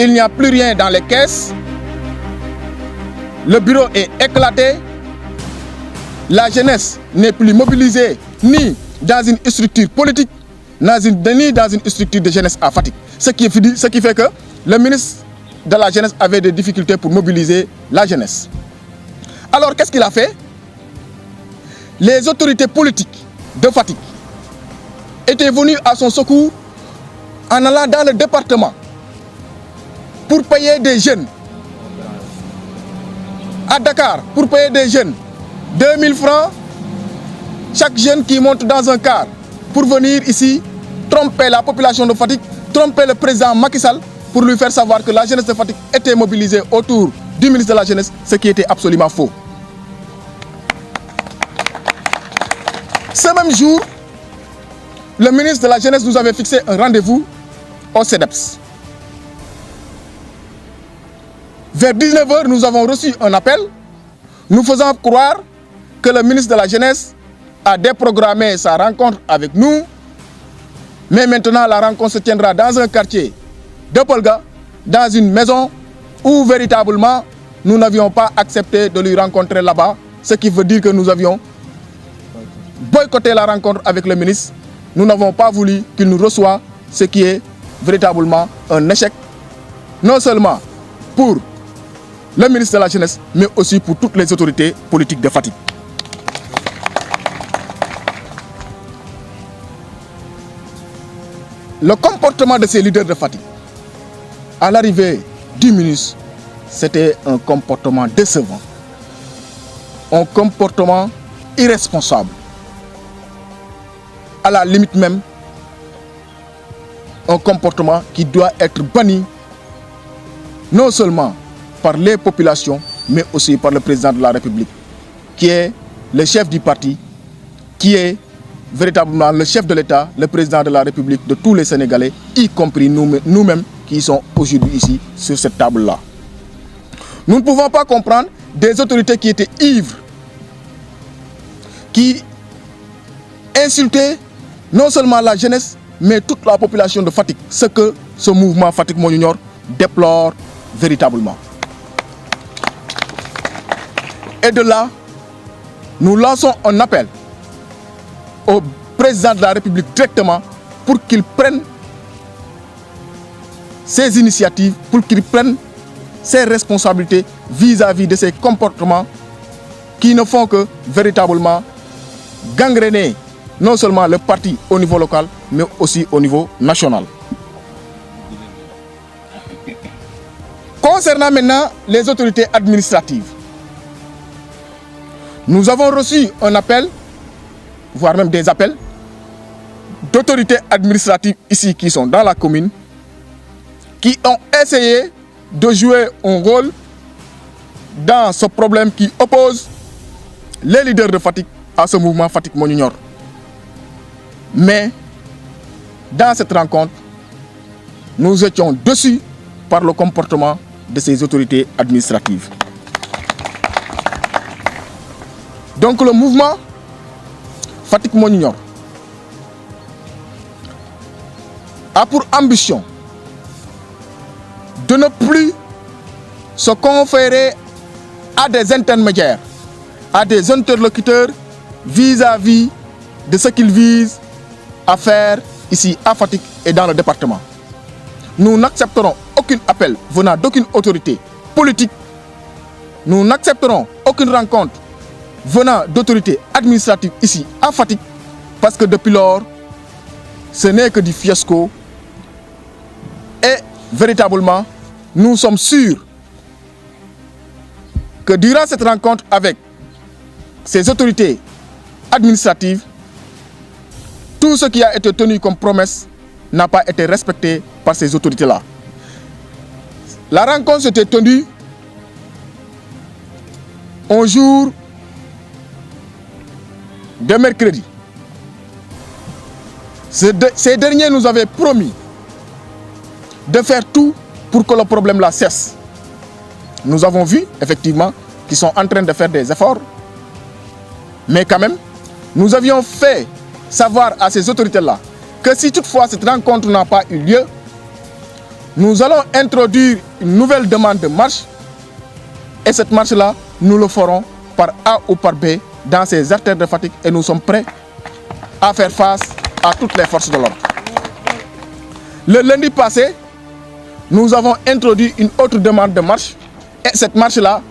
il n'y a plus rien dans les caisses, le bureau est éclaté, la jeunesse n'est plus mobilisée ni dans une structure politique, ni dans une structure de jeunesse à Fatick. Ce qui fait que le ministre de la Jeunesse avait des difficultés pour mobiliser la jeunesse. Alors qu'est-ce qu'il a fait? Les autorités politiques de Fatick étaient venues à son secours en allant dans le département pour payer des jeunes. À Dakar, pour payer des jeunes 2000 francs, chaque jeune qui monte dans un car pour venir ici tromper la population de Fatick, tromper le président Macky Sall pour lui faire savoir que la jeunesse de Fatick était mobilisée autour du ministre de la Jeunesse, ce qui était absolument faux. Ce même jour, le ministre de la Jeunesse nous avait fixé un rendez-vous au CEDEPS. Vers 19h, nous avons reçu un appel nous faisant croire que le ministre de la Jeunesse a déprogrammé sa rencontre avec nous, mais maintenant la rencontre se tiendra dans un quartier de Polga, dans une maison où véritablement nous n'avions pas accepté de lui rencontrer là-bas, ce qui veut dire que nous avions boycotté la rencontre avec le ministre. Nous n'avons pas voulu qu'il nous reçoive, ce qui est véritablement un échec, non seulement pour le ministre de la Jeunesse, mais aussi pour toutes les autorités politiques de Fatick. Le comportement de ces leaders de Fatick, à l'arrivée du ministre, c'était un comportement décevant, un comportement irresponsable, à la limite même, un comportement qui doit être banni, non seulement par les populations, mais aussi par le président de la République, qui est le chef du parti, qui est véritablement le chef de l'État, le président de la République de tous les Sénégalais, y compris nous-mêmes qui sont aujourd'hui ici sur cette table-là. Nous ne pouvons pas comprendre des autorités qui étaient ivres, qui insultaient non seulement la jeunesse, mais toute la population de Fatick, ce que ce mouvement Fatick Moo Ñu Ñor déplore véritablement. Et de là, nous lançons un appel au président de la République directement pour qu'il prenne ses initiatives, pour qu'il prenne ses responsabilités vis-à-vis de ces comportements qui ne font que véritablement gangréner non seulement le parti au niveau local, mais aussi au niveau national. Concernant maintenant les autorités administratives, nous avons reçu un appel, voire même des appels, d'autorités administratives ici qui sont dans la commune, qui ont essayé de jouer un rôle dans ce problème qui oppose les leaders de Fatick à ce mouvement Fatick Moo Ñu Ñor. Mais dans cette rencontre, nous étions déçus par le comportement de ces autorités administratives. Donc le mouvement Fatick Moo Ñu Ñor a pour ambition de ne plus se conférer à des intermédiaires, à des interlocuteurs vis-à-vis de ce qu'ils visent à faire ici à Fatick et dans le département. Nous n'accepterons aucun appel venant d'aucune autorité politique. Nous n'accepterons aucune rencontre venant d'autorités administratives ici à Fatick, parce que depuis lors, ce n'est que du fiasco. Et véritablement, nous sommes sûrs que durant cette rencontre avec ces autorités administratives, tout ce qui a été tenu comme promesse n'a pas été respecté par ces autorités-là. La rencontre s'était tenue un jour de mercredi. Ces derniers nous avaient promis de faire tout pour que le problème-là cesse. Nous avons vu, effectivement, qu'ils sont en train de faire des efforts. Mais quand même, nous avions fait savoir à ces autorités-là que si toutefois cette rencontre n'a pas eu lieu, nous allons introduire une nouvelle demande de marche et cette marche-là, nous le ferons par A ou par B dans ces artères de Fatick et nous sommes prêts à faire face à toutes les forces de l'ordre. Le lundi passé, nous avons introduit une autre demande de marche et cette marche-là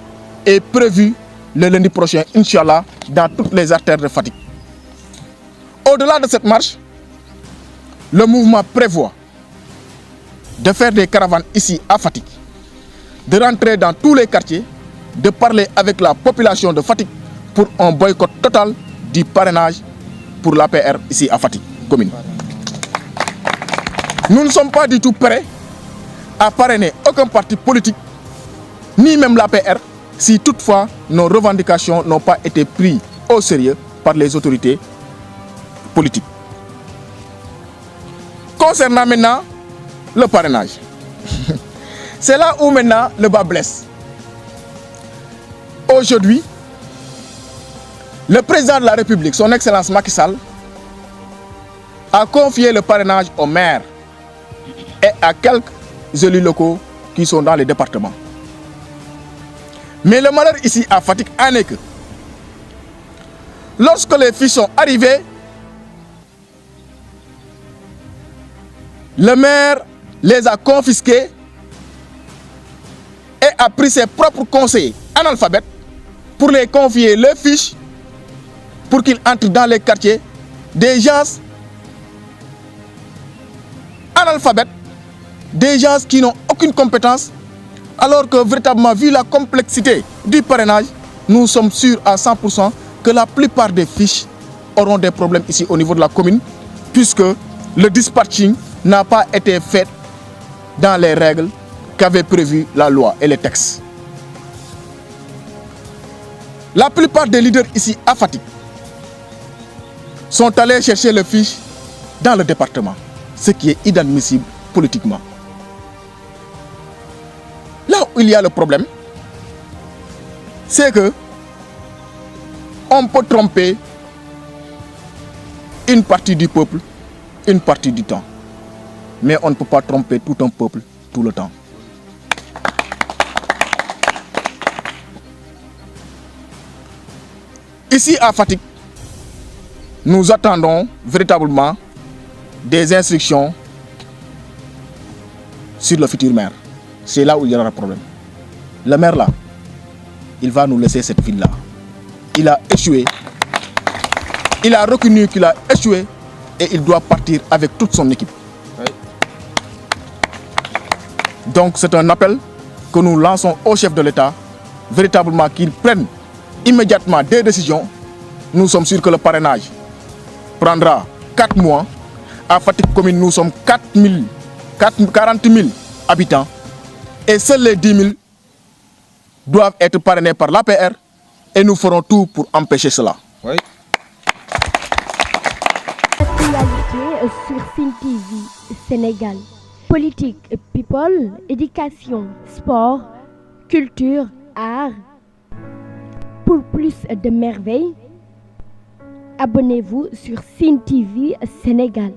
est prévue le lundi prochain, Inch'Allah, dans toutes les artères de Fatick. Au-delà de cette marche, le mouvement prévoit de faire des caravanes ici à Fatick, de rentrer dans tous les quartiers, de parler avec la population de Fatick pour un boycott total du parrainage pour l'APR ici à Fatick, commune. Nous ne sommes pas du tout prêts à parrainer aucun parti politique, ni même l'APR, si toutefois nos revendications n'ont pas été prises au sérieux par les autorités politiques. Concernant maintenant le parrainage, c'est là où maintenant le bas blesse. Aujourd'hui, le président de la République, son Excellence Macky Sall, a confié le parrainage aux maires et à quelques élus locaux qui sont dans les départements. Mais le malheur ici à Fatick en est que lorsque les fiches sont arrivées, le maire les a confisquées et a pris ses propres conseillers analphabètes pour les confier les fiches pour qu'ils entrent dans les quartiers des gens analphabètes, des gens qui n'ont aucune compétence, alors que véritablement, vu la complexité du parrainage, nous sommes sûrs à 100% que la plupart des fiches auront des problèmes ici au niveau de la commune, puisque le dispatching n'a pas été fait dans les règles qu'avait prévues la loi et les textes. La plupart des leaders ici à Fatick sont allés chercher les fiches dans le département, ce qui est inadmissible politiquement. Là où il y a le problème, c'est que on peut tromper une partie du peuple, une partie du temps. Mais on ne peut pas tromper tout un peuple tout le temps. Ici à Fatick, nous attendons véritablement des instructions sur le futur maire. C'est là où il y aura un problème. Le maire là, il va nous laisser cette ville-là. Il a échoué. Il a reconnu qu'il a échoué et il doit partir avec toute son équipe. Oui. Donc c'est un appel que nous lançons au chef de l'État, véritablement qu'il prenne immédiatement des décisions. Nous sommes sûrs que le parrainage prendra 4 mois. À Fatick commune, nous sommes 40 000 habitants et seuls les 10 000 doivent être parrainés par l'APR et nous ferons tout pour empêcher cela. Oui. Actualité sur Sen TV Sénégal. Politique, people, éducation, sport, culture, art. Pour plus de merveilles, abonnez-vous sur Sen TV Sénégal.